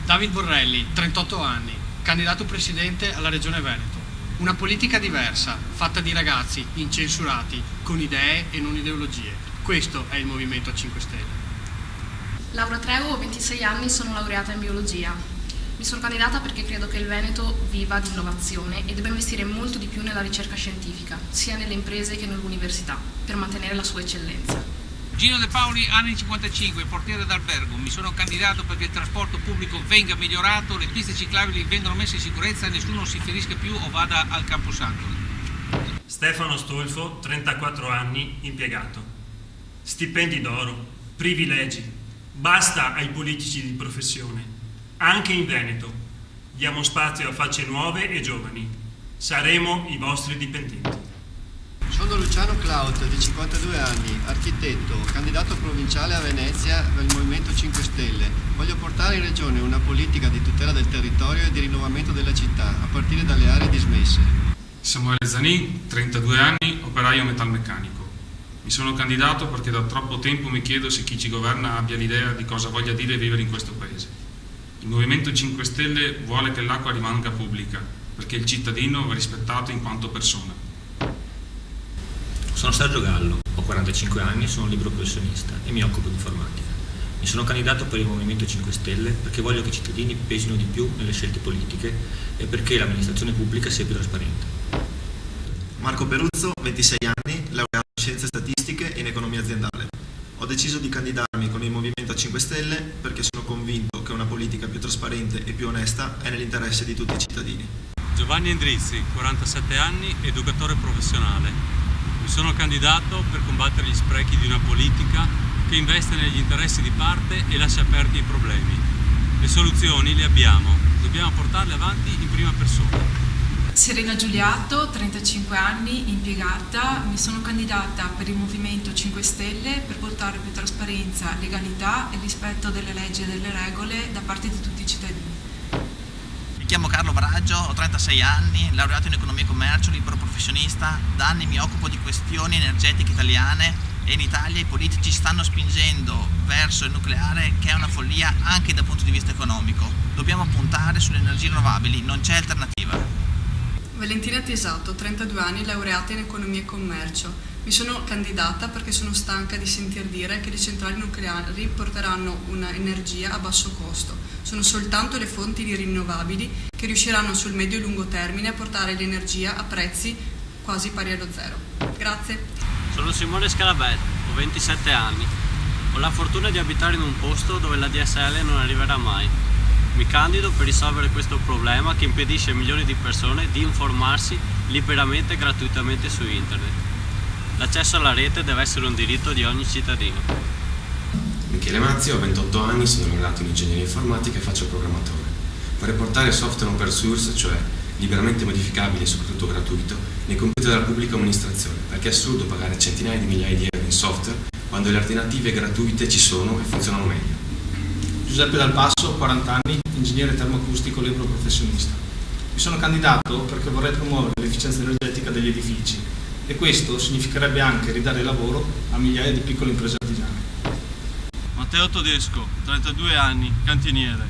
David Borrelli, 38 anni, candidato presidente alla Regione Veneto. Una politica diversa, fatta di ragazzi incensurati, con idee e non ideologie. Questo è il Movimento 5 Stelle. Laura Trevo, ho 26 anni, sono laureata in biologia. Mi sono candidata perché credo che il Veneto viva di innovazione e debba investire molto di più nella ricerca scientifica, sia nelle imprese che nell'università, per mantenere la sua eccellenza. Gino De Paoli, anni 55, portiere d'albergo. Mi sono candidato perché il trasporto pubblico venga migliorato, le piste ciclabili vengano messe in sicurezza e nessuno si ferisca più o vada al Camposanto. Stefano Stolfo, 34 anni, impiegato. Stipendi d'oro, privilegi. Basta ai politici di professione. Anche in Veneto. Diamo spazio a facce nuove e giovani. Saremo i vostri dipendenti. Sono Luciano Claut, di 52 anni, architetto, candidato provinciale a Venezia del Movimento 5 Stelle. Voglio portare in regione una politica di tutela del territorio e di rinnovamento della città, a partire dalle aree dismesse. Samuele Zanin, 32 anni, operaio metalmeccanico. Mi sono candidato perché da troppo tempo mi chiedo se chi ci governa abbia l'idea di cosa voglia dire vivere in questo paese. Il Movimento 5 Stelle vuole che l'acqua rimanga pubblica, perché il cittadino va rispettato in quanto persona. Sono Sergio Gallo, ho 45 anni, sono libero professionista e mi occupo di informatica. Mi sono candidato per il Movimento 5 Stelle perché voglio che i cittadini pesino di più nelle scelte politiche e perché l'amministrazione pubblica sia più trasparente. Marco Peruzzo, 26 anni, laureato in Scienze Statistiche e in Economia Aziendale. Ho deciso di candidarmi con il Movimento 5 Stelle perché sono convinto che una politica più trasparente e più onesta è nell'interesse di tutti i cittadini. Giovanni Endrizzi, 47 anni, educatore professionale. Mi sono candidato per combattere gli sprechi di una politica che investe negli interessi di parte e lascia aperti i problemi. Le soluzioni le abbiamo, dobbiamo portarle avanti in prima persona. Serena Giuliatto, 35 anni, impiegata. Mi sono candidata per il Movimento 5 Stelle per portare più trasparenza, legalità e rispetto delle leggi e delle regole da parte di tutti i cittadini. Mi chiamo Carlo Baraggio, ho 36 anni, laureato in Economia e Commercio, libero professionista. Da anni mi occupo di questioni energetiche italiane e in Italia i politici stanno spingendo verso il nucleare, che è una follia anche dal punto di vista economico. Dobbiamo puntare sulle energie rinnovabili, non c'è alternativa. Valentina Tesato, 32 anni, laureata in Economia e Commercio. Mi sono candidata perché sono stanca di sentir dire che le centrali nucleari porteranno un'energia a basso costo. Sono soltanto le fonti di rinnovabili che riusciranno sul medio e lungo termine a portare l'energia a prezzi quasi pari allo zero. Grazie. Sono Simone Scalabet, ho 27 anni. Ho la fortuna di abitare in un posto dove la DSL non arriverà mai. Mi candido per risolvere questo problema che impedisce a milioni di persone di informarsi liberamente e gratuitamente su internet. L'accesso alla rete deve essere un diritto di ogni cittadino. Michele Mazzi, ho 28 anni, sono laureato in ingegneria informatica e faccio il programmatore. Vorrei portare software open source, cioè liberamente modificabile e soprattutto gratuito, nei computer della pubblica amministrazione, perché è assurdo pagare centinaia di migliaia di euro in software quando le alternative gratuite ci sono e funzionano meglio. Giuseppe Dal Passo, 40 anni, ingegnere termoacustico libero professionista. Mi sono candidato perché vorrei promuovere l'efficienza energetica degli edifici e questo significherebbe anche ridare lavoro a migliaia di piccole imprese artigiane. Matteo Todesco, 32 anni, cantiniere.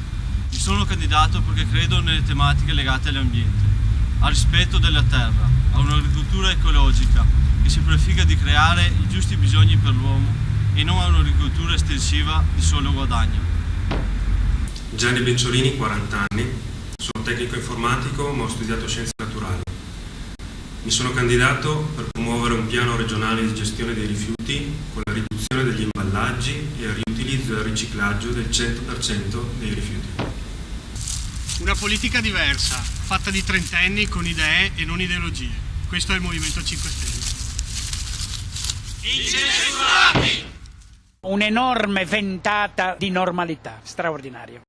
Mi sono candidato perché credo nelle tematiche legate all'ambiente, al rispetto della terra, a un'agricoltura ecologica che si prefigga di creare i giusti bisogni per l'uomo e non a un'agricoltura estensiva di solo guadagno. Gianni Benciolini, 40 anni, sono tecnico informatico ma ho studiato scienze naturali. Mi sono candidato per promuovere un piano regionale di gestione dei rifiuti con la riduzione degli imballaggi e il riutilizzo e il riciclaggio del 100% dei rifiuti. Una politica diversa, fatta di trentenni con idee e non ideologie. Questo è il Movimento 5 Stelle. Incensurati! Un'enorme ventata di normalità, straordinario.